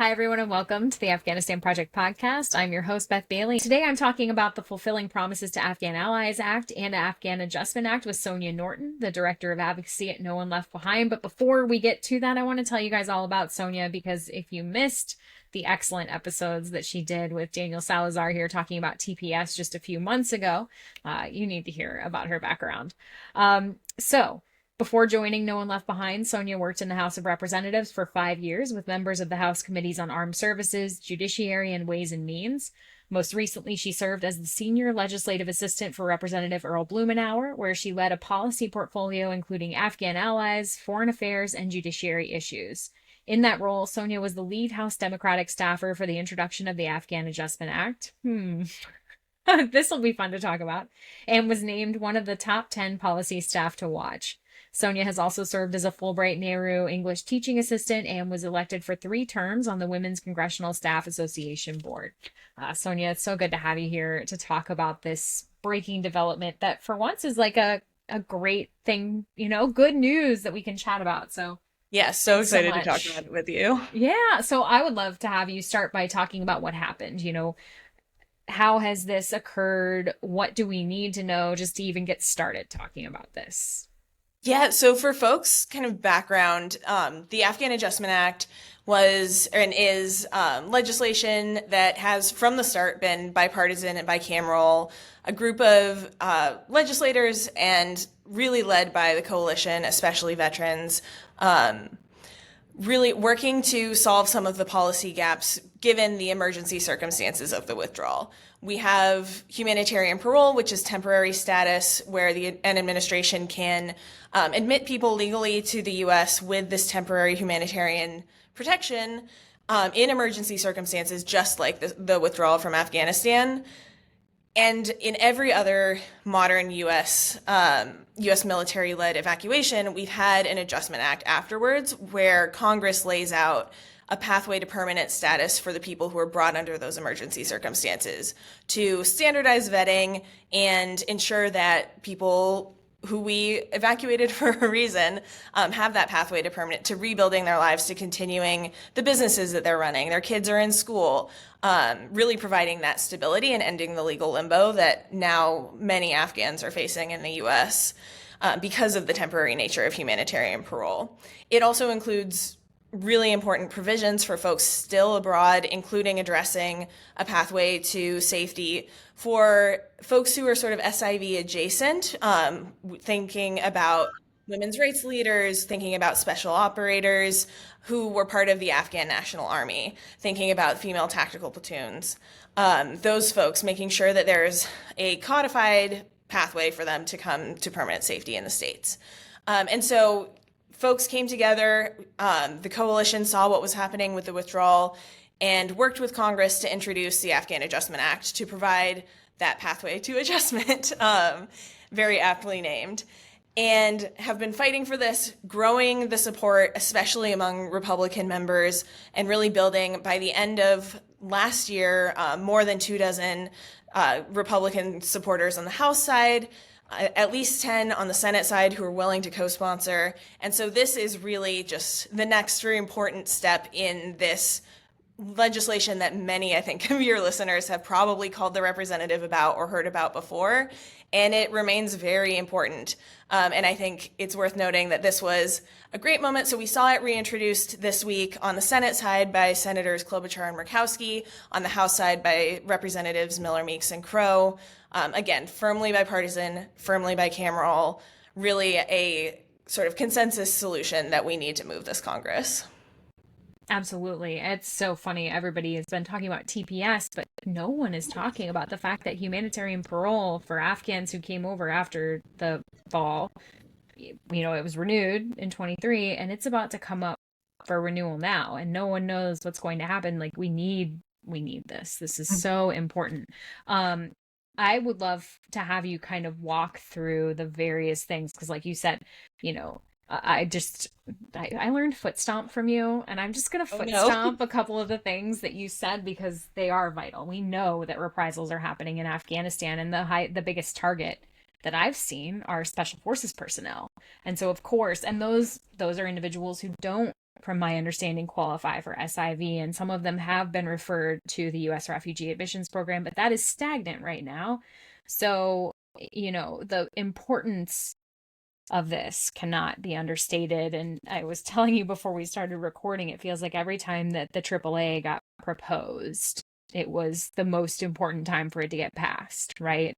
Hi, everyone, and welcome to the Afghanistan Project podcast. I'm your host, Beth Bailey. Today, I'm talking about the Fulfilling Promises to Afghan Allies Act and Afghan Adjustment Act with Sonia Norton, the Director of Advocacy at No One Left Behind. But before we get to that, I want to tell you guys all about Sonia, because if you missed the excellent episodes that she did with Daniel Salazar here talking about TPS just a few months ago, you need to hear about her background. Before joining No One Left Behind, Sonia worked in the House of Representatives for 5 years with members of the House Committees on Armed Services, Judiciary, and Ways and Means. Most recently, she served as the Senior Legislative Assistant for Representative Earl Blumenauer, where she led a policy portfolio including Afghan allies, foreign affairs, and judiciary issues. In that role, Sonia was the lead House Democratic staffer for the introduction of the Afghan Adjustment Act. This will be fun to talk about, and was named one of the top 10 policy staff to watch. Sonia has also served as a Fulbright Nehru English teaching assistant and was elected for 3 terms on the Women's Congressional Staff Association board. Sonia, it's so good to have you here to talk about this breaking development that for once is like a great thing, good news that we can chat about. So yeah, so excited to talk about it with you. Yeah, so I would love to have you start by talking about what happened. How has this occurred? What do we need to know just to even get started talking about this? Yeah, so for folks, kind of background, the Afghan Adjustment Act was and is legislation that has from the start been bipartisan and bicameral, a group of legislators and really led by the coalition, especially veterans, really working to solve some of the policy gaps given the emergency circumstances of the withdrawal. We have humanitarian parole, which is temporary status where an administration can admit people legally to the U.S. with this temporary humanitarian protection in emergency circumstances, just like the withdrawal from Afghanistan. And in every other modern U.S. military-led evacuation, we've had an Adjustment Act afterwards where Congress lays out a pathway to permanent status for the people who are brought under those emergency circumstances to standardize vetting and ensure that people who we evacuated for a reason have that pathway to rebuilding their lives, to continuing the businesses that they're running. Their kids are in school, really providing that stability and ending the legal limbo that now many Afghans are facing in the U.S. Because of the temporary nature of humanitarian parole. It also includes really important provisions for folks still abroad, including addressing a pathway to safety for folks who are sort of SIV adjacent, thinking about women's rights leaders, thinking about special operators who were part of the Afghan National Army, thinking about female tactical platoons. Those folks, making sure that there's a codified pathway for them to come to permanent safety in the States. And so folks came together, the coalition saw what was happening with the withdrawal and worked with Congress to introduce the Afghan Adjustment Act to provide that pathway to adjustment, very aptly named, and have been fighting for this, growing the support, especially among Republican members, and really building by the end of last year, more than 24 Republican supporters on the House side, at least 10 on the Senate side who are willing to co-sponsor. And so this is really just the next very important step in this legislation that many, I think, of your listeners have probably called the representative about or heard about before. And it remains very important. And I think it's worth noting that this was a great moment. So we saw it reintroduced this week on the Senate side by Senators Klobuchar and Murkowski, on the House side by Representatives Miller, Meeks, and Crow. Again, firmly bipartisan, firmly bicameral, really a sort of consensus solution that we need to move this Congress. Absolutely. It's so funny. Everybody has been talking about TPS, but no one is talking about the fact that humanitarian parole for Afghans who came over after the fall, it was renewed in 23 and it's about to come up for renewal now. And no one knows what's going to happen. Like we need this. This is so important. I would love to have you kind of walk through the various things. Cause like you said, I learned foot stomp from you, and I'm just going to foot stomp a couple of the things that you said because they are vital. We know that reprisals are happening in Afghanistan, and the biggest target that I've seen are special forces personnel. And so, of course, and those are individuals who don't from my understanding, qualify for SIV, and some of them have been referred to the U.S. Refugee Admissions Program, but that is stagnant right now. So, the importance of this cannot be understated. And I was telling you before we started recording, it feels like every time that the AAA got proposed, it was the most important time for it to get passed, right?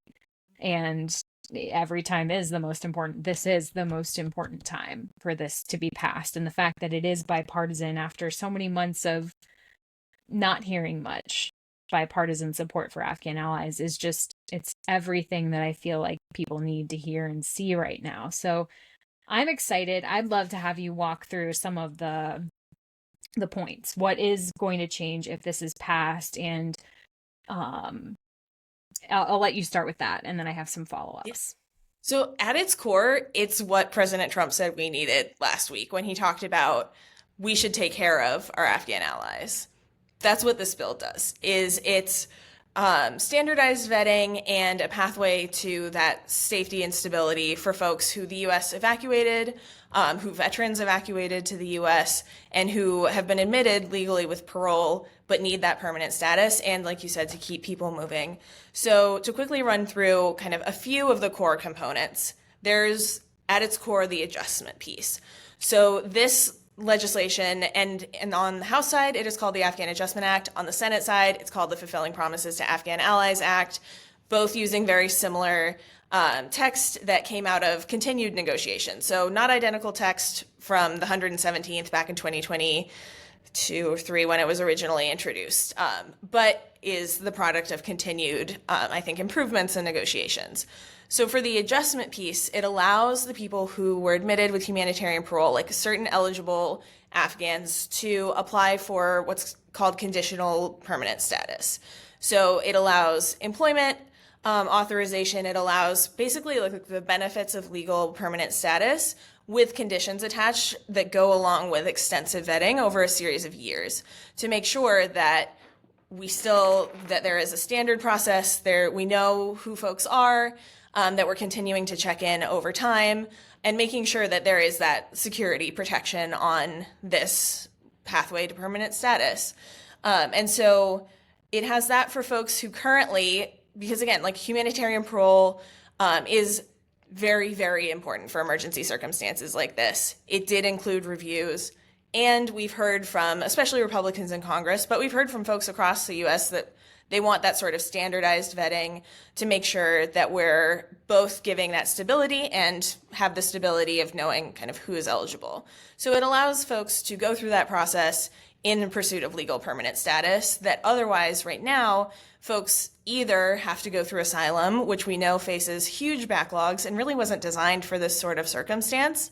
And every time is the most important. This is the most important time for this to be passed. And the fact that it is bipartisan after so many months of not hearing much bipartisan support for Afghan allies is just, it's everything that I feel like people need to hear and see right now. So I'm excited. I'd love to have you walk through some of the points. What is going to change if this is passed? And I'll let you start with that, and then I have some follow-ups. Yes. So at its core, it's what President Trump said we needed last week when he talked about we should take care of our Afghan allies. That's what this bill does, is it's standardized vetting and a pathway to that safety and stability for folks who the U.S. evacuated, who veterans evacuated to the U.S., and who have been admitted legally with parole but need that permanent status, and like you said, to keep people moving. So to quickly run through kind of a few of the core components, there's at its core the adjustment piece. So this legislation, and on the House side, it is called the Afghan Adjustment Act. On the Senate side, it's called the Fulfilling Promises to Afghan Allies Act, both using very similar text that came out of continued negotiations. So not identical text from the 117th back in 2022 or 3 when it was originally introduced, but is the product of continued, I think, improvements and negotiations. So for the adjustment piece, it allows the people who were admitted with humanitarian parole, like certain eligible Afghans, to apply for what's called conditional permanent status. So it allows employment authorization. It allows basically like the benefits of legal permanent status with conditions attached that go along with extensive vetting over a series of years to make sure that that there is a standard process there. We know who folks are, that we're continuing to check in over time, and making sure that there is that security protection on this pathway to permanent status. And so it has that for folks who currently, because again, like humanitarian parole is very, very important for emergency circumstances like this. It did include reviews, and we've heard from, especially Republicans in Congress, but we've heard from folks across the U.S. that they want that sort of standardized vetting to make sure that we're both giving that stability and have the stability of knowing kind of who is eligible. So it allows folks to go through that process in pursuit of legal permanent status that otherwise right now folks either have to go through asylum, which we know faces huge backlogs and really wasn't designed for this sort of circumstance.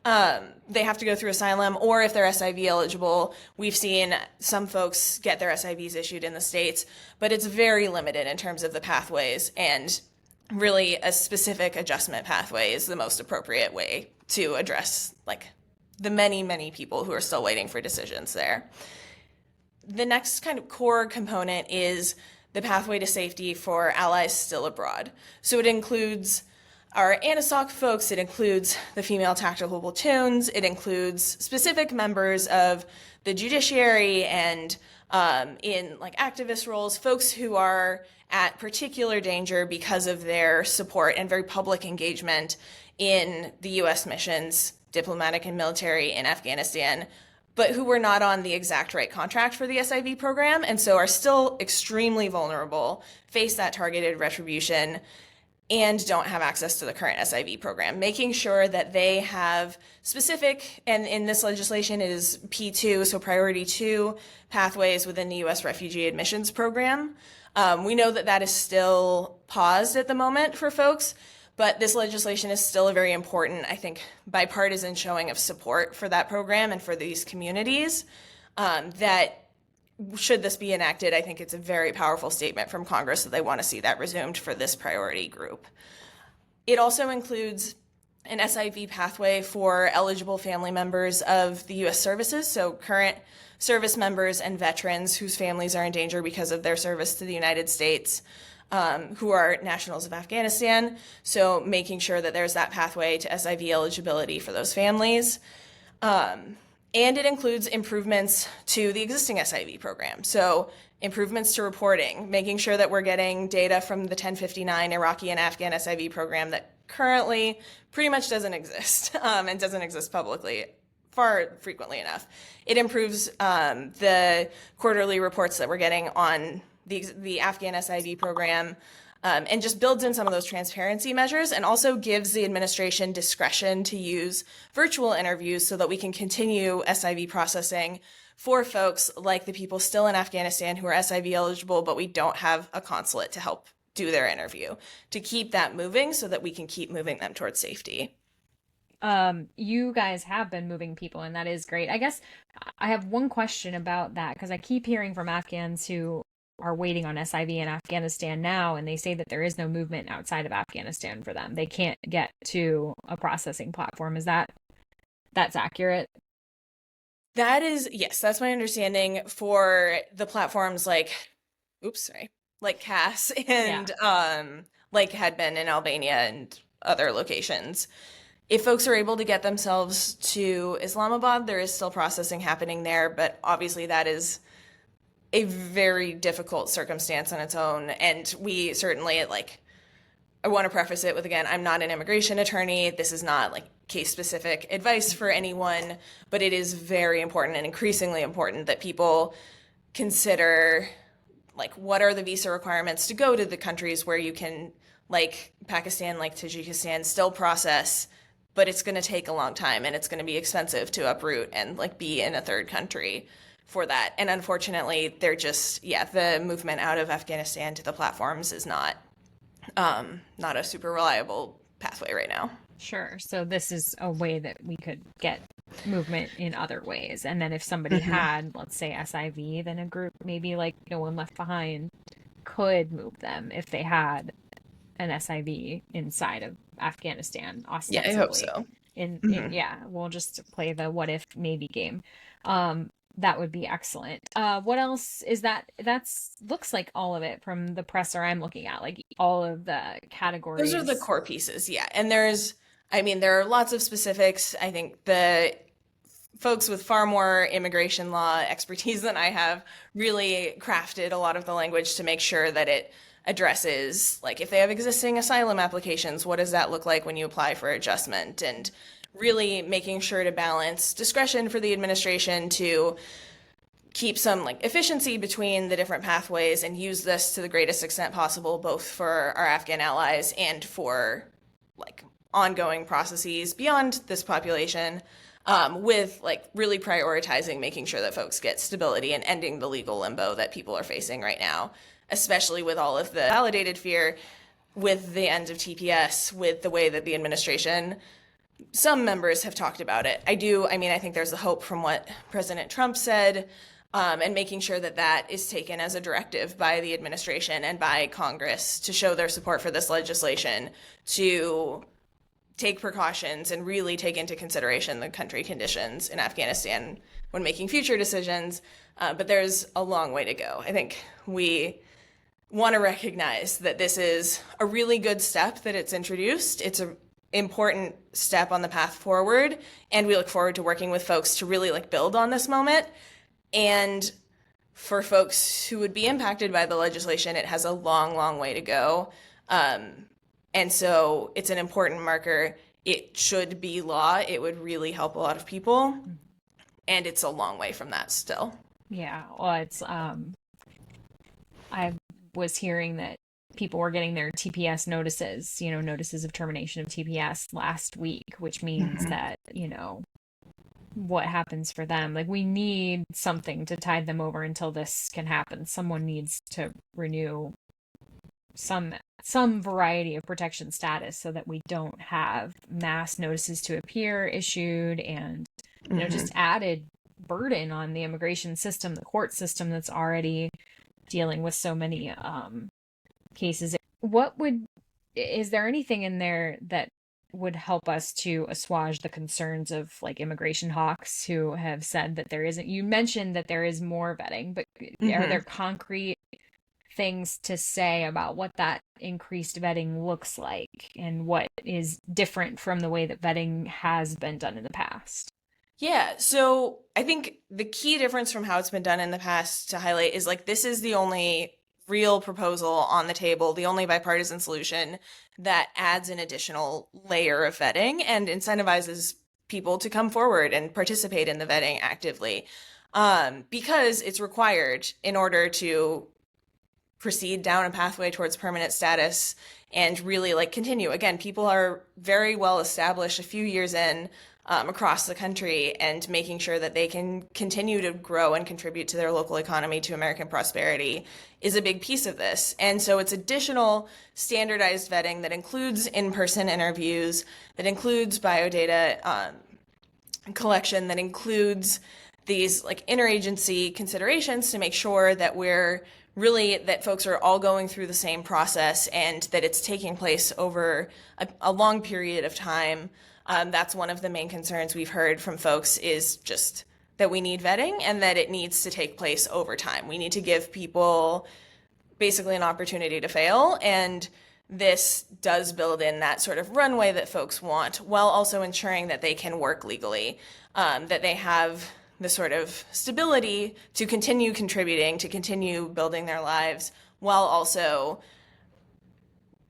They have to go through asylum, or if they're SIV eligible, we've seen some folks get their SIVs issued in the States, but it's very limited in terms of the pathways, and really a specific adjustment pathway is the most appropriate way to address like the many, many people who are still waiting for decisions there. The next kind of core component is the pathway to safety for allies still abroad. So it includes our ANISOC folks, it includes the female tactical platoons, it includes specific members of the judiciary and in like activist roles, folks who are at particular danger because of their support and very public engagement in the U.S. missions, diplomatic and military in Afghanistan, but who were not on the exact right contract for the SIV program and so are still extremely vulnerable, face that targeted retribution, and don't have access to the current SIV program, making sure that they have specific, and in this legislation it is P2, so priority 2 pathways within the U.S. Refugee Admissions Program. We know that that is still paused at the moment for folks, but this legislation is still a very important, I think, bipartisan showing of support for that program and for these communities that should this be enacted, I think it's a very powerful statement from Congress that they want to see that resumed for this priority group. It also includes an SIV pathway for eligible family members of the U.S. services, so current service members and veterans whose families are in danger because of their service to the United States, who are nationals of Afghanistan, so making sure that there's that pathway to SIV eligibility for those families. And it includes improvements to the existing SIV program. So improvements to reporting, making sure that we're getting data from the 1059 Iraqi and Afghan SIV program that currently pretty much doesn't exist and doesn't exist publicly far frequently enough. It improves the quarterly reports that we're getting on the Afghan SIV program, and just builds in some of those transparency measures, and also gives the administration discretion to use virtual interviews so that we can continue SIV processing for folks like the people still in Afghanistan who are SIV eligible, but we don't have a consulate to help do their interview, to keep that moving so that we can keep moving them towards safety. You guys have been moving people, and that is great. I guess I have one question about that, because I keep hearing from Afghans who are waiting on SIV in Afghanistan now, and they say that there is no movement outside of Afghanistan for them. They can't get to a processing platform. That's accurate? That is, yes, that's my understanding for the platforms like, like CAS and like had been in Albania and other locations. If folks are able to get themselves to Islamabad, there is still processing happening there, but obviously that is a very difficult circumstance on its own. And we certainly, I want to preface it with, again, I'm not an immigration attorney. This is not case-specific advice for anyone, but it is very important and increasingly important that people consider, what are the visa requirements to go to the countries where you can, like Pakistan, like Tajikistan, still process, but it's going to take a long time and it's going to be expensive to uproot and be in a third country for that. And unfortunately, they're just, the movement out of Afghanistan to the platforms is not a super reliable pathway right now. Sure. So this is a way that we could get movement in other ways. And then if somebody had, let's say, SIV, then a group maybe like No One Left Behind could move them if they had an SIV inside of Afghanistan, ostensibly. Yeah, I hope so. We'll just play the what if maybe game. That would be excellent. What else is that? That's looks like all of it from the presser I'm looking at, all of the categories. Those are the core pieces, yeah. And there are lots of specifics. I think the folks with far more immigration law expertise than I have really crafted a lot of the language to make sure that it addresses, if they have existing asylum applications, what does that look like when you apply for adjustment? And really making sure to balance discretion for the administration to keep some efficiency between the different pathways and use this to the greatest extent possible, both for our Afghan allies and for ongoing processes beyond this population, with really prioritizing making sure that folks get stability and ending the legal limbo that people are facing right now, especially with all of the validated fear with the end of TPS, with the way that the administration, some members have talked about it. I think there's a hope from what President Trump said, and making sure that that is taken as a directive by the administration and by Congress to show their support for this legislation, to take precautions and really take into consideration the country conditions in Afghanistan when making future decisions. But there's a long way to go. I think we want to recognize that this is a really good step that it's introduced. It's an important step on the path forward, and we look forward to working with folks to really build on this moment. And for folks who would be impacted by the legislation, it has a long, long way to go. And so it's an important marker. It should be law. It would really help a lot of people. And it's a long way from that still. Yeah. Well, it's, I was hearing that people were getting their TPS notices, notices of termination of TPS last week, which means that, what happens for them? We need something to tide them over until this can happen. Someone needs to renew some variety of protection status so that we don't have mass notices to appear issued and, just added burden on the immigration system, the court system that's already dealing with so many cases. Is there anything in there that would help us to assuage the concerns of immigration hawks who have said that there isn't? You mentioned that there is more vetting, but are there concrete things to say about what that increased vetting looks like and what is different from the way that vetting has been done in the past? Yeah, so I think the key difference from how it's been done in the past to highlight is like this is the only real proposal on the table, the only bipartisan solution that adds an additional layer of vetting and incentivizes people to come forward and participate in the vetting actively. Because it's required in order to proceed down a pathway towards permanent status and really like continue. Again, people are very well established a few years in across the country, and making sure that they can continue to grow and contribute to their local economy, to American prosperity, is a big piece of this. And so it's additional standardized vetting that includes in-person interviews, that includes biodata collection, that includes these like interagency considerations to make sure that we're really that folks are all going through the same process and that it's taking place over a long period of time. That's one of the main concerns we've heard from folks, is just that we need vetting and that it needs to take place over time. We need to give people basically an opportunity to fail, and this does build in that sort of runway that folks want, while also ensuring that they can work legally, that they have the sort of stability to continue contributing, to continue building their lives, while also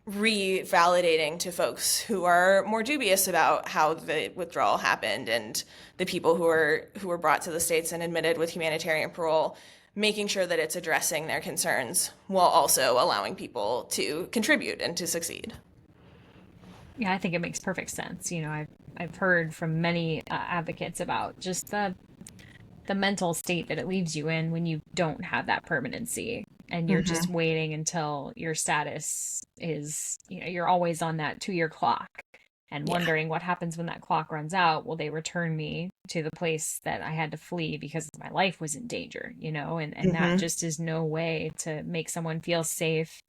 revalidating to folks who are more dubious about how the withdrawal happened, and the people who were brought to the States and admitted with humanitarian parole, making sure that it's addressing their concerns while also allowing people to contribute and to succeed. Yeah, I think it makes perfect sense. I've heard from many advocates about just the mental state that it leaves you in when you don't have that permanency and you're just waiting until your status is, you're always on that 2-year clock and wondering what happens when that clock runs out. Will they return me to the place that I had to flee because my life was in danger, and that just is no way to make someone feel safe.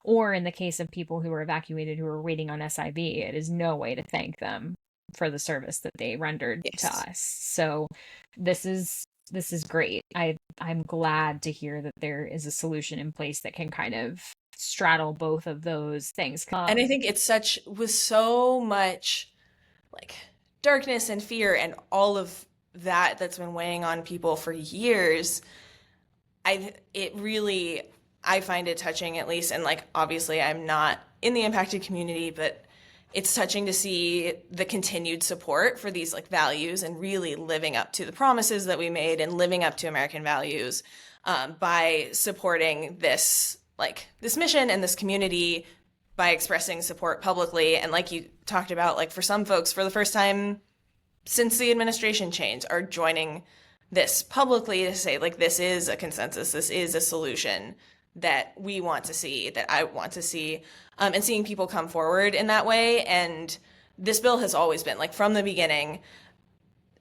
Or in the case of people who were evacuated who were waiting on SIV, it is no way to thank them for the service that they rendered to us. So this is great. I'm glad to hear that there is a solution in place that can kind of straddle both of those things. And I think it's with so much like darkness and fear and all of that's been weighing on people for years. I find it touching, at least, and like obviously I'm not in the impacted community, but it's touching to see the continued support for these like values and really living up to the promises that we made and living up to American values by supporting this mission and this community, by expressing support publicly. And like you talked about, like for some folks, for the first time since the administration change, are joining this publicly to say like this is a consensus, this is a solution that we want to see, that I want to see, and seeing people come forward in that way. And this bill has always been, like from the beginning,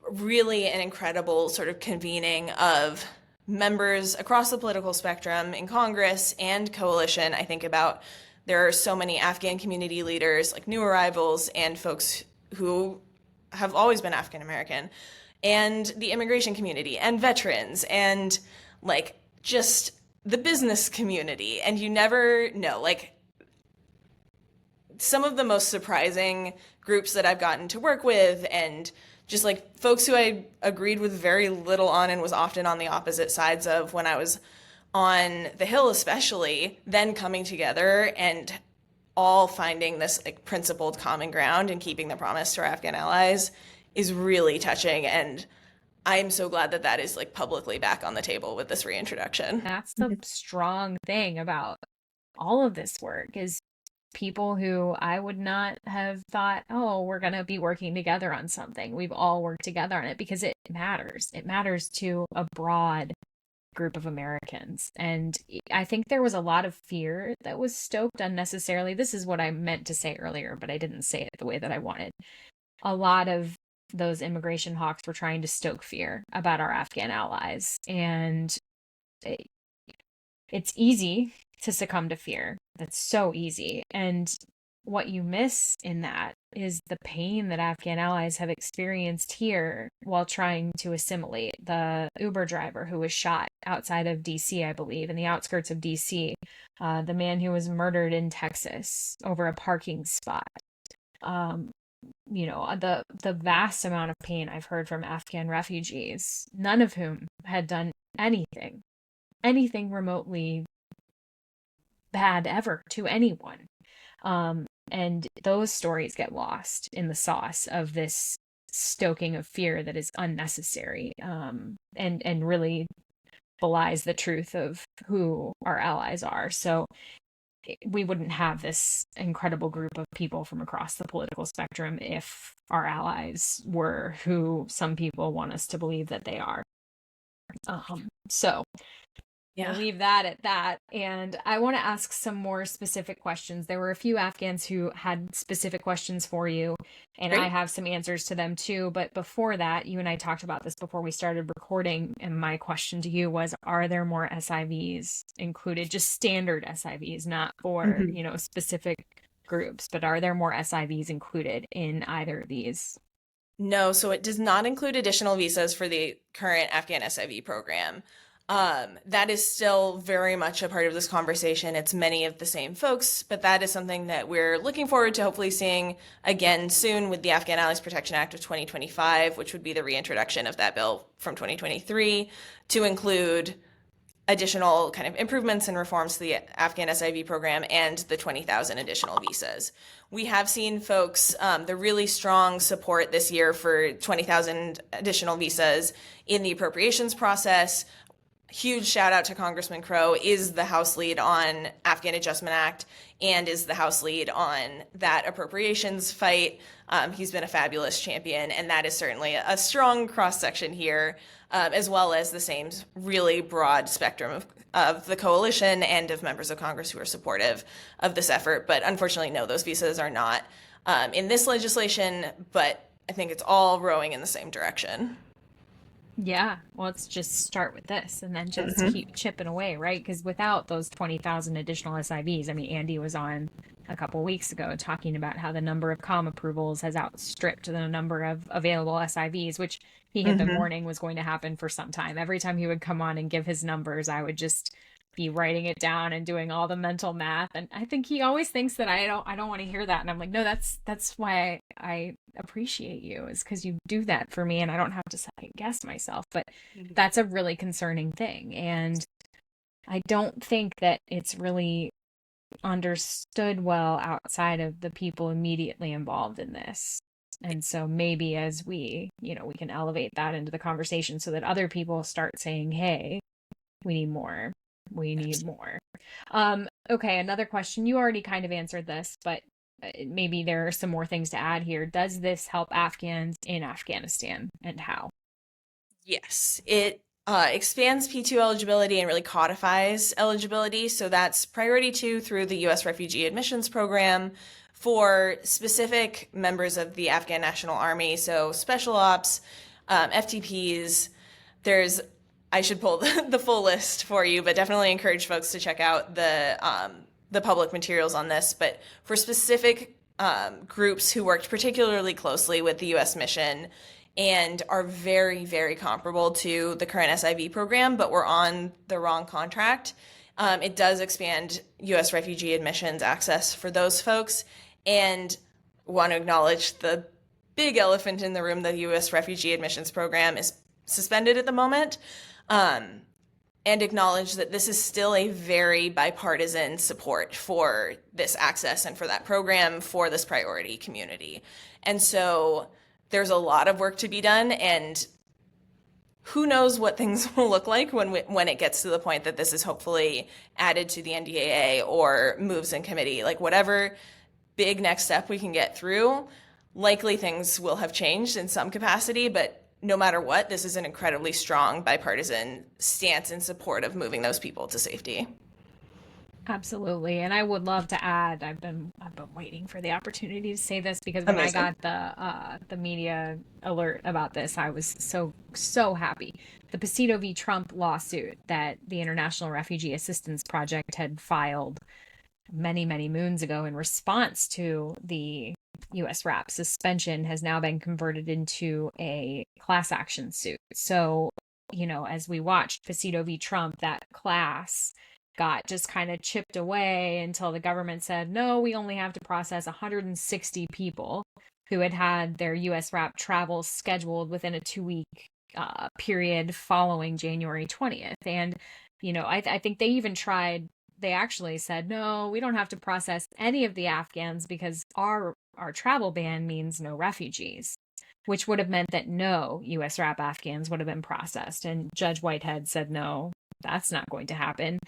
really an incredible sort of convening of members across the political spectrum in Congress and coalition. I think about there are so many Afghan community leaders, like new arrivals and folks who have always been African American, and the immigration community and veterans and like just the business community. And you never know, like some of the most surprising groups that I've gotten to work with, and just like folks who I agreed with very little on and was often on the opposite sides of when I was on the Hill, especially, then coming together and all finding this like principled common ground and keeping the promise to our Afghan allies is really touching. And I'm so glad that that is like publicly back on the table with this reintroduction. That's the strong thing about all of this work, is people who I would not have thought, oh, we're going to be working together on something. We've all worked together on it because it matters. It matters to a broad group of Americans. And I think there was a lot of fear that was stoked unnecessarily. This is what I meant to say earlier, but I didn't say it the way that I wanted. A lot of those immigration hawks were trying to stoke fear about our Afghan allies. And it's easy to succumb to fear. That's so easy. And what you miss in that is the pain that Afghan allies have experienced here while trying to assimilate. The Uber driver who was shot outside of DC, I believe, in the outskirts of DC, the man who was murdered in Texas over a parking spot. the vast amount of pain I've heard from Afghan refugees, none of whom had done anything remotely bad ever to anyone. And those stories get lost in the sauce of this stoking of fear that is unnecessary, and really belies the truth of who our allies are. So we wouldn't have this incredible group of people from across the political spectrum if our allies were who some people want us to believe that they are. So we'll leave that at that. And I want to ask some more specific questions. There were a few Afghans who had specific questions for you, and Great. I have some answers to them too. But before that, you and I talked about this before we started recording. And my question to you was, are there more SIVs included? Just standard SIVs, not for, specific groups, but are there more SIVs included in either of these? No, so it does not include additional visas for the current Afghan SIV program. That is still very much a part of this conversation. It's many of the same folks, but that is something that we're looking forward to hopefully seeing again soon with the Afghan Allies Protection Act of 2025, which would be the reintroduction of that bill from 2023 to include additional kind of improvements and reforms to the Afghan SIV program and the 20,000 additional visas. We have seen folks, the really strong support this year for 20,000 additional visas in the appropriations process. Huge shout out to Congressman Crow, is the House lead on Afghan Adjustment Act and is the House lead on that appropriations fight. He's been a fabulous champion, and that is certainly a strong cross section here, as well as the same really broad spectrum of the coalition and of members of Congress who are supportive of this effort. But unfortunately, no, those visas are not in this legislation, but I think it's all rowing in the same direction. Yeah, well, let's just start with this and then just keep chipping away, right? Because without those 20,000 additional SIVs, I mean, Andy was on a couple of weeks ago talking about how the number of COM approvals has outstripped the number of available SIVs, which he had been warning was going to happen for some time. Every time he would come on and give his numbers, I would just be writing it down and doing all the mental math. And I think he always thinks that I don't want to hear that. And I'm like, no, that's why I appreciate you, is because you do that for me and I don't have to second guess myself. But that's a really concerning thing. And I don't think that it's really understood well outside of the people immediately involved in this. And so maybe as we can elevate that into the conversation so that other people start saying, hey, we need more. We need more. Okay, another question. You already kind of answered this, but maybe there are some more things to add here. Does this help Afghans in Afghanistan, and how? Yes, it expands P2 eligibility and really codifies eligibility. So that's priority 2 through the U.S. Refugee Admissions Program for specific members of the Afghan National Army. So special ops, FTPs. I should pull the full list for you, but definitely encourage folks to check out the public materials on this. But for specific groups who worked particularly closely with the U.S. mission and are very, very comparable to the current SIV program, but were on the wrong contract, it does expand U.S. refugee admissions access for those folks. And want to acknowledge the big elephant in the room: the U.S. Refugee Admissions Program is suspended at the moment. And acknowledge that this is still a very bipartisan support for this access and for that program for this priority community. And so there's a lot of work to be done, and who knows what things will look like when it gets to the point that this is hopefully added to the NDAA or moves in committee. Like, whatever big next step we can get through, likely things will have changed in some capacity, but no matter what, this is an incredibly strong bipartisan stance in support of moving those people to safety. Absolutely. And I would love to add, I've been waiting for the opportunity to say this, because when Amazing. I got the media alert about this, I was so happy. The Pacito v. Trump lawsuit that the International Refugee Assistance Project had filed many, many moons ago in response to the USRAP suspension has now been converted into a class action suit. So, as we watched Pacito v. Trump, that class got just kind of chipped away until the government said, no, we only have to process 160 people who had had their USRAP travel scheduled within a 2-week period following January 20th. And, I think they even tried, they actually said, no, we don't have to process any of the Afghans because our travel ban means no refugees, which would have meant that no USRAP Afghans would have been processed. And Judge Whitehead said, no, that's not going to happen.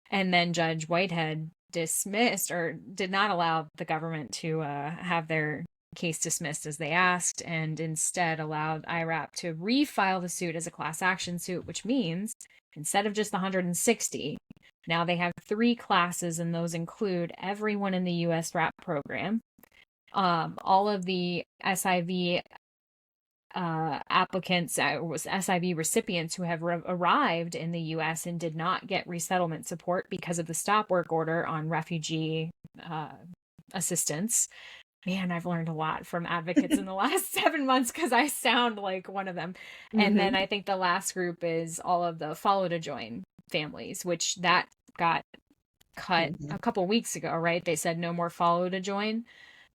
And then Judge Whitehead dismissed or did not allow the government to have their case dismissed as they asked, and instead allowed IRAP to refile the suit as a class action suit, which means instead of just the 160, now they have 3 classes, and those include everyone in the USRAP program, all of the SIV applicants, SIV recipients who have arrived in the U.S. and did not get resettlement support because of the stop work order on refugee assistance. Man, I've learned a lot from advocates in the last 7 months because I sound like one of them. And then I think the last group is all of the follow to join families, which that got cut a couple weeks ago, right? They said no more follow to join.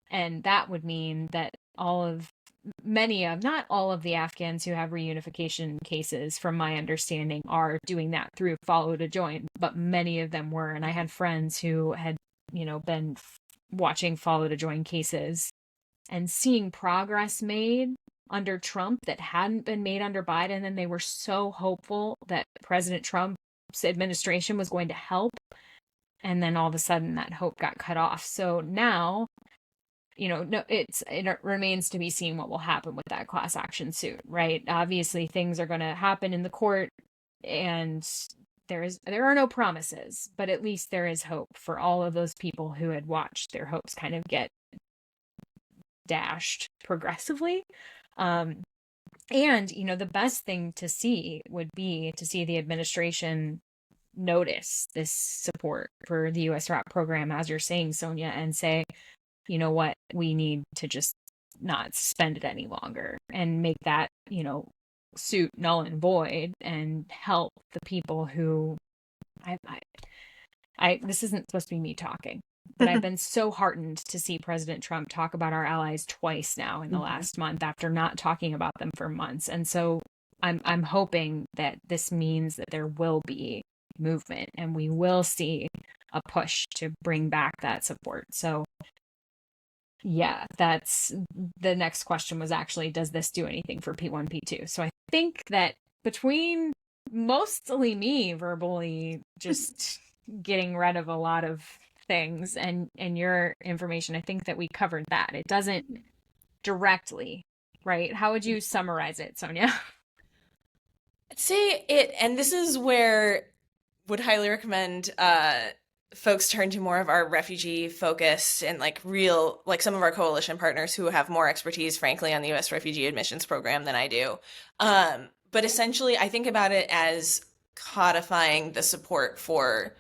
And that would mean that not all of the Afghans who have reunification cases, from my understanding, are doing that through follow to join, but many of them were. And I had friends who had, been watching follow to join cases and seeing progress made under Trump that hadn't been made under Biden. And they were so hopeful that President Trump's administration was going to help. And then all of a sudden that hope got cut off. So now, it remains to be seen what will happen with that class action suit, right? Obviously, things are going to happen in the court, and there are no promises, but at least there is hope for all of those people who had watched their hopes kind of get dashed progressively. And, the best thing to see would be to see the administration notice this support for the USRAP program, as you're saying, Sonia, and say, you know what, we need to just not suspend it any longer and make that, suit null and void and help the people who this isn't supposed to be me talking, but I've been so heartened to see President Trump talk about our allies twice now in the last month after not talking about them for months. And so I'm hoping that this means that there will be movement and we will see a push to bring back that support. So yeah, that's the next question was actually, does this do anything for P1, P2? So I think that between mostly me verbally just getting rid of a lot of things and your information, I think that we covered that. It doesn't directly, right? How would you summarize it, Sonia? I'd say and this is where would highly recommend folks turn to more of our refugee focused and some of our coalition partners who have more expertise, frankly, on the U.S. Refugee Admissions Program than I do. But essentially, I think about it as codifying the support for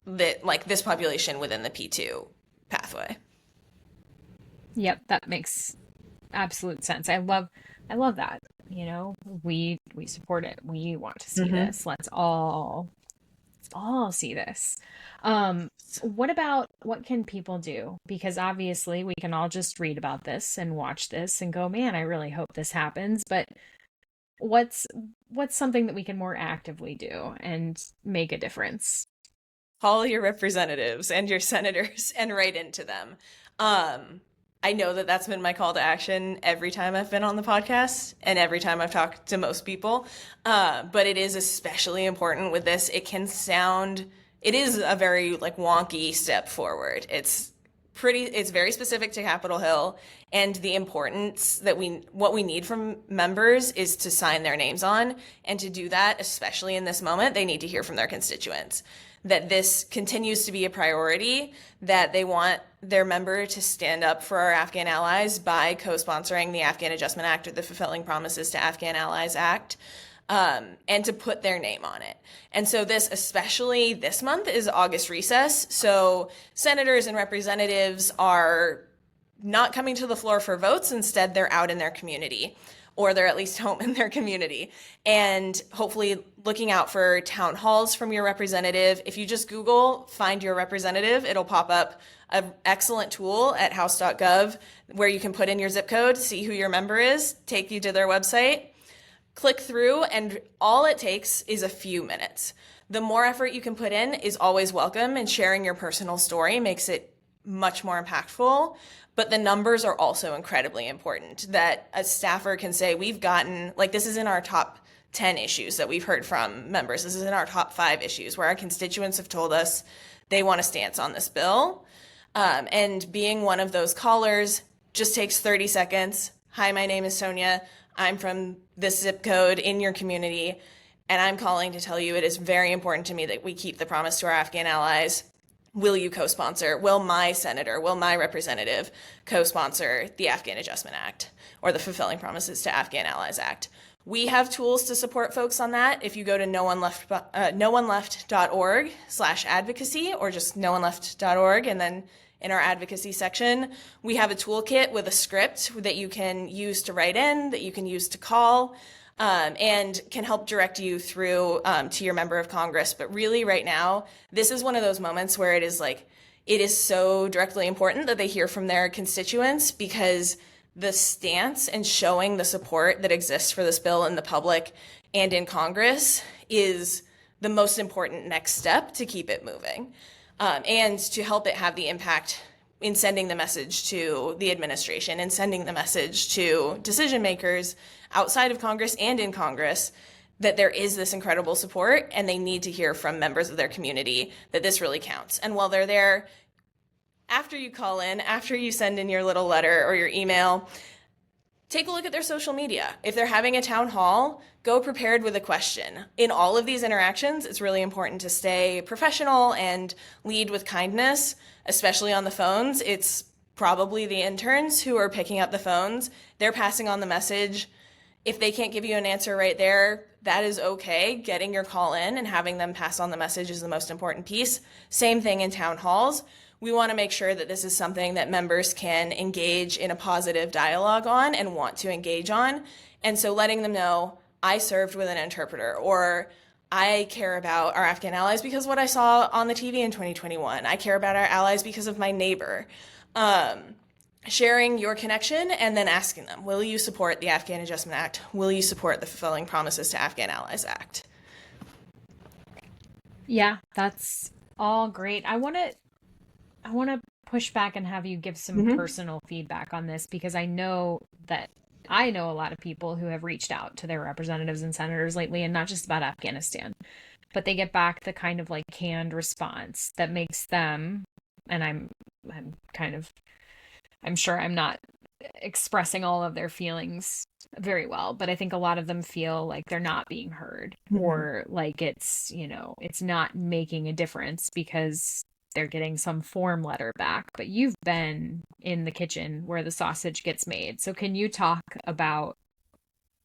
this population within the P2 pathway. Yep, that makes absolute sense. I love that. We support it. We want to see this. Let's all see this. What can people do? Because obviously we can all just read about this and watch this and go, man, I really hope this happens. But what's something that we can more actively do and make a difference? Call your representatives and your senators and write into them. I know that that's been my call to action every time I've been on the podcast and every time I've talked to most people. But it is especially important with this. It is a very wonky step forward. It's very specific to Capitol Hill, and the importance that what we need from members is to sign their names on. And to do that, especially in this moment, they need to hear from their constituents that this continues to be a priority, that they want their member to stand up for our Afghan allies by co-sponsoring the Afghan Adjustment Act or the Fulfilling Promises to Afghan Allies Act, and to put their name on it. And so especially this month, is August recess. So senators and representatives are not coming to the floor for votes. Instead, they're out in their community. or they're at least home in their community. And hopefully looking out for town halls from your representative. If you just Google find your representative, it'll pop up an excellent tool at house.gov where you can put in your zip code, see who your member is, take you to their website, click through, and all it takes is a few minutes. The more effort you can put in is always welcome, and sharing your personal story makes it much more impactful. But the numbers are also incredibly important, that a staffer can say, we've gotten, like, this is in our top 10 issues that we've heard from members. This is in our top 5 issues where our constituents have told us they want a stance on this bill. And being one of those callers just takes 30 seconds. Hi, my name is Sonia. I'm from this zip code in your community, and I'm calling to tell you it is very important to me that we keep the promise to our Afghan allies. Will you co-sponsor? Will my senator, will my representative co-sponsor the Afghan Adjustment Act or the Fulfilling Promises to Afghan Allies Act? We have tools to support folks on that. If you go to nooneleft.org/advocacy or just nooneleft.org, and then in our advocacy section, we have a toolkit with a script that you can use to write in, that you can use to call, and can help direct you through to your member of Congress. But really right now, this is one of those moments where it is so directly important that they hear from their constituents, because the stance and showing the support that exists for this bill in the public and in Congress is the most important next step to keep it moving, and to help it have the impact in sending the message to the administration and sending the message to decision makers outside of Congress and in Congress that there is this incredible support, and they need to hear from members of their community that this really counts. And while they're there, after you call in, after you send in your little letter or your email, take a look at their social media. If they're having a town hall, go prepared with a question. In all of these interactions, it's really important to stay professional and lead with kindness, especially on the phones. It's probably the interns who are picking up the phones. They're passing on the message. If they can't give you an answer right there, that is okay. Getting your call in and having them pass on the message is the most important piece. Same thing in town halls. We want to make sure that this is something that members can engage in a positive dialogue on and want to engage on. And so letting them know, I served with an interpreter, or I care about our Afghan allies because what I saw on the TV in 2021. I care about our allies because of my neighbor. Sharing your connection and then asking them, will you support the Afghan Adjustment Act? Will you support the Fulfilling Promises to Afghan Allies Act? Yeah, that's all great. I want to push back and have you give some personal feedback on this, because I know a lot of people who have reached out to their representatives and senators lately, and not just about Afghanistan, but they get back the kind of like canned response that makes them, and I'm sure I'm not expressing all of their feelings very well, but I think a lot of them feel like they're not being heard, or like it's not making a difference because they're getting some form letter back. But you've been in the kitchen where the sausage gets made. So can you talk about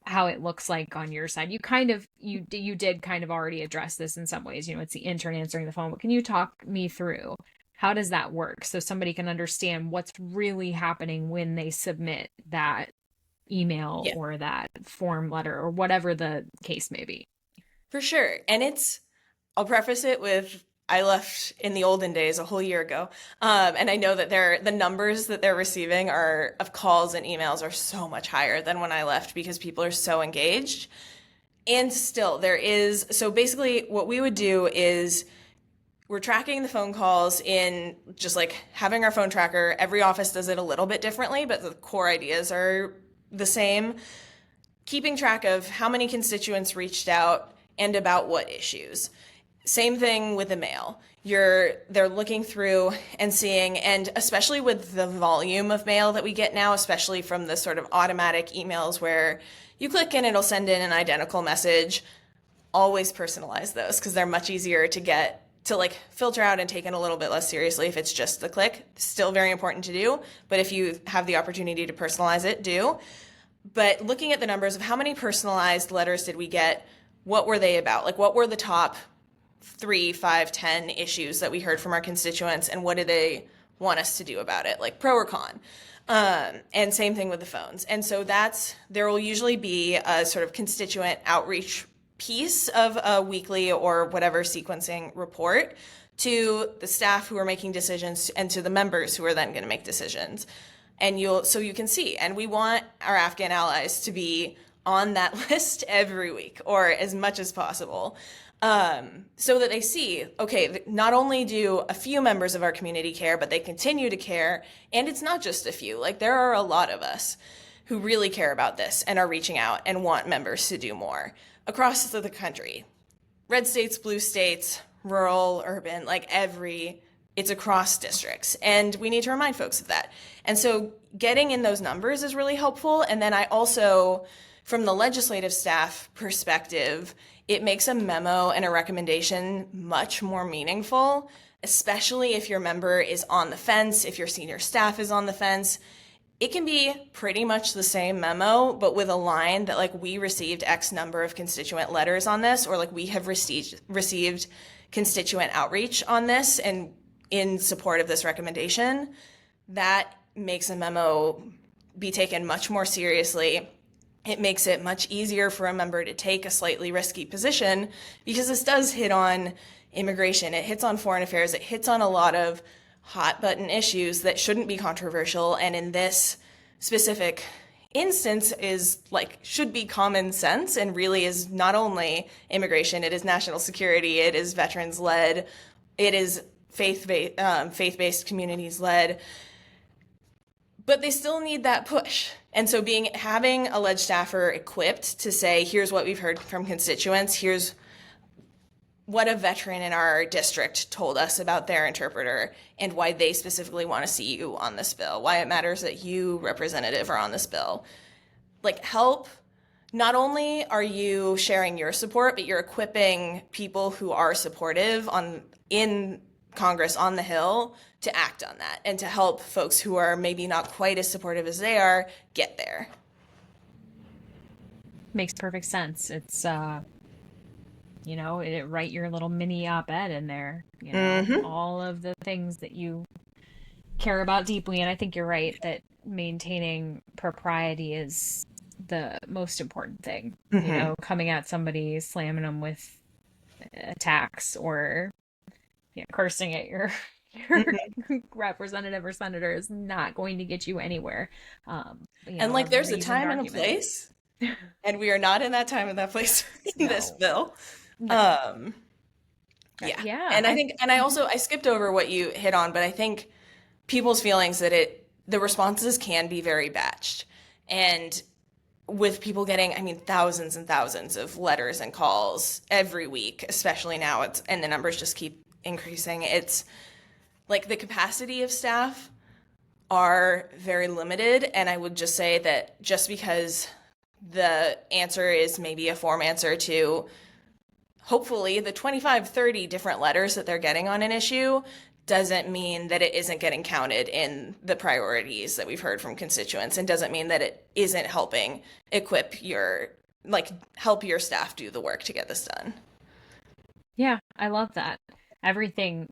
how it looks like on your side? You did kind of already address this in some ways. It's the intern answering the phone, but can you talk me through how does that work so somebody can understand what's really happening when they submit that email or that form letter or whatever the case may be? For sure. And I'll preface it with, I left in the olden days a whole year ago. And I know that the numbers that they're receiving of calls and emails are so much higher than when I left, because people are so engaged. And still so basically what we would do is we're tracking the phone calls in just like having our phone tracker. Every office does it a little bit differently, but the core ideas are the same. Keeping track of how many constituents reached out and about what issues. Same thing with the mail. They're looking through and seeing, and especially with the volume of mail that we get now, especially from the sort of automatic emails where you click and it'll send in an identical message. Always personalize those, because they're much easier to filter out and taken a little bit less seriously if it's just the click. Still very important to do, but if you have the opportunity to personalize it, do. But looking at the numbers of how many personalized letters did we get, what were they about? Like, what were the top 3, 5, 10 issues that we heard from our constituents, and what do they want us to do about it, like pro or con? And same thing with the phones. And so there will usually be a sort of constituent outreach piece of a weekly or whatever sequencing report to the staff who are making decisions and to the members who are then going to make decisions. And so you can see, and we want our Afghan allies to be on that list every week or as much as possible. So that they see, okay, not only do a few members of our community care, but they continue to care. And it's not just a few, like there are a lot of us who really care about this and are reaching out and want members to do more across the country. Red states, blue states, rural, urban, it's across districts. And we need to remind folks of that. And so getting in those numbers is really helpful. And then I also, from the legislative staff perspective, it makes a memo and a recommendation much more meaningful, especially if your member is on the fence, if your senior staff is on the fence. It can be pretty much the same memo, but with a line that we received X number of constituent letters on this, or we have received constituent outreach on this and in support of this recommendation. That makes a memo be taken much more seriously. It makes it much easier for a member to take a slightly risky position because this does hit on immigration, it hits on foreign affairs, it hits on a lot of hot button issues that shouldn't be controversial. And in this specific instance should be common sense and really is not only immigration, it is national security, it is veterans led, it is faith-based communities led. But they still need that push. And so having a ledge staffer equipped to say, here's what we've heard from constituents, here's what a veteran in our district told us about their interpreter and why they specifically want to see you on this bill, why it matters that you, representative, are on this bill. Help, not only are you sharing your support, but you're equipping people who are supportive in Congress on the Hill to act on that and to help folks who are maybe not quite as supportive as they are get there. Makes perfect sense. It's write your little mini op-ed in there, all of the things that you care about deeply. And I think you're right that maintaining propriety is the most important thing. Coming at somebody, slamming them with attacks or cursing at your representative or senator is not going to get you anywhere. There's a time and a place, and we are not in that time and that place in this bill. No. Yeah. And I skipped over what you hit on, but I think people's feelings that the responses can be very batched. And with people getting, thousands and thousands of letters and calls every week, especially now, and the numbers just keep increasing. It's the capacity of staff are very limited. And I would just say that just because the answer is maybe a form answer to hopefully the 25, 30 different letters that they're getting on an issue doesn't mean that it isn't getting counted in the priorities that we've heard from constituents, and doesn't mean that it isn't helping help your staff do the work to get this done. Yeah, I love that. Everything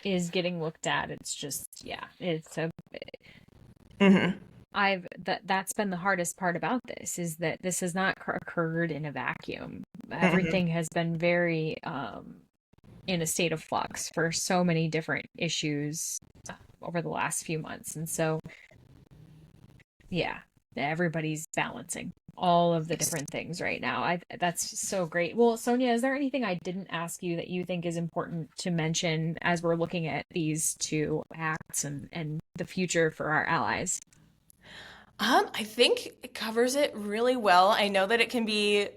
is getting looked at. It's just, it's a... That's been the hardest part about this, is that this has not occurred in a vacuum. Everything has been very in a state of flux for so many different issues over the last few months. And so, everybody's balancing all of the different things right now. That's so great. Well, Sonia, is there anything I didn't ask you that you think is important to mention as we're looking at these two acts and the future for our allies? I think it covers it really well. I know that it can be,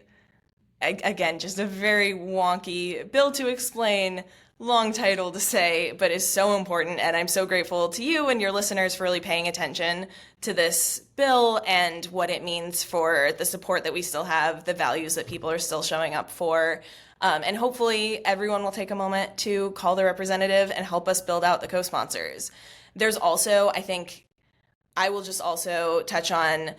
again, just a very wonky bill to explain, long title to say, but is so important. And I'm so grateful to you and your listeners for really paying attention to this bill and what it means for the support that we still have, the values that people are still showing up for. And hopefully everyone will take a moment to call their representative and help us build out the co-sponsors. There's also, I will just also touch on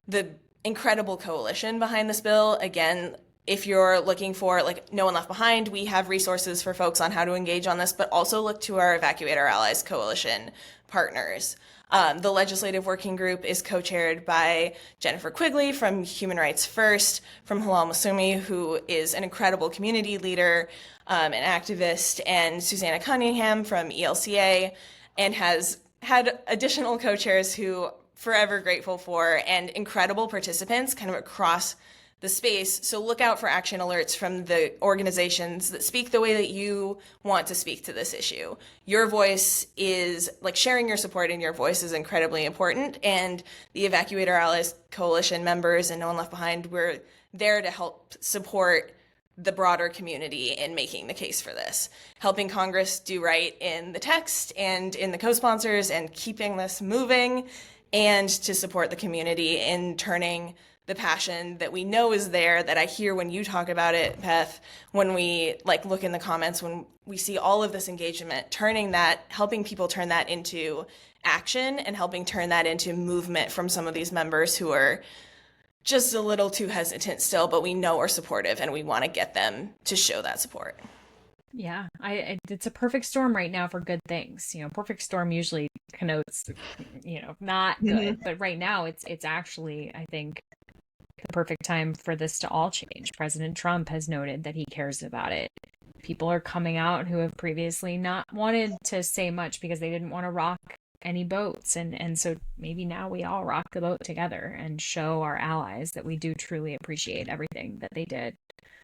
the incredible coalition behind this bill. Again, if you're looking for No One Left Behind, we have resources for folks on how to engage on this, but also look to our Evacuate Our Allies coalition partners. The legislative working group is co-chaired by Jennifer Quigley from Human Rights First, from Halal Masumi, who is an incredible community leader, an activist, and Susanna Cunningham from ELCA, and has had additional co-chairs who forever grateful for, and incredible participants kind of across the space. So look out for action alerts from the organizations that speak the way that you want to speak to this issue. Your voice is, like, sharing your support and your voice is incredibly important. And the Evacuator Allies Coalition members and No One Left Behind, we're there to help support the broader community in making the case for this, helping Congress do right in the text and in the co-sponsors and keeping this moving, and to support the community in turning the passion that we know is there, that I hear when you talk about it, Beth, when we look in the comments, when we see all of this engagement, turning that, helping people turn that into action and helping turn that into movement from some of these members who are just a little too hesitant still, but we know are supportive and we want to get them to show that support. Yeah, it's a perfect storm right now for good things. Perfect storm usually connotes, not good, but right now it's actually, I think, the perfect time for this to all change. President Trump has noted that he cares about it. People are coming out who have previously not wanted to say much because they didn't want to rock any boats. And so maybe now we all rock the boat together and show our allies that we do truly appreciate everything that they did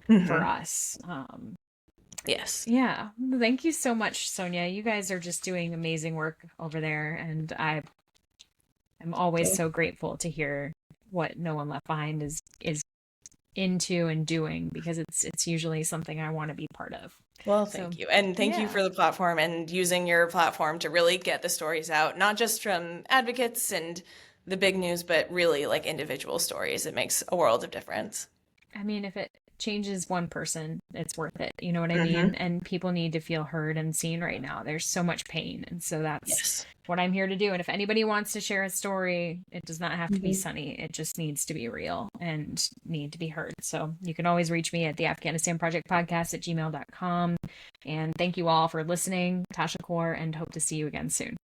for us. Yes. Yeah. Thank you so much, Sonia. You guys are just doing amazing work over there. And I'm always so grateful to hear what No One Left Behind is into and doing, because it's usually something I want to be part of. Well, thank you. And thank you for the platform and using your platform to really get the stories out, not just from advocates and the big news, but really like individual stories. It makes a world of difference. I mean, if it changes one person, it's worth it. You know what I mean? And people need to feel heard and seen right now. There's so much pain. And so that's what I'm here to do. And if anybody wants to share a story, it does not have to be sunny. It just needs to be real and need to be heard. So you can always reach me at the Afghanistan Project podcast at gmail.com. And thank you all for listening. Tasha Kaur, and hope to see you again soon.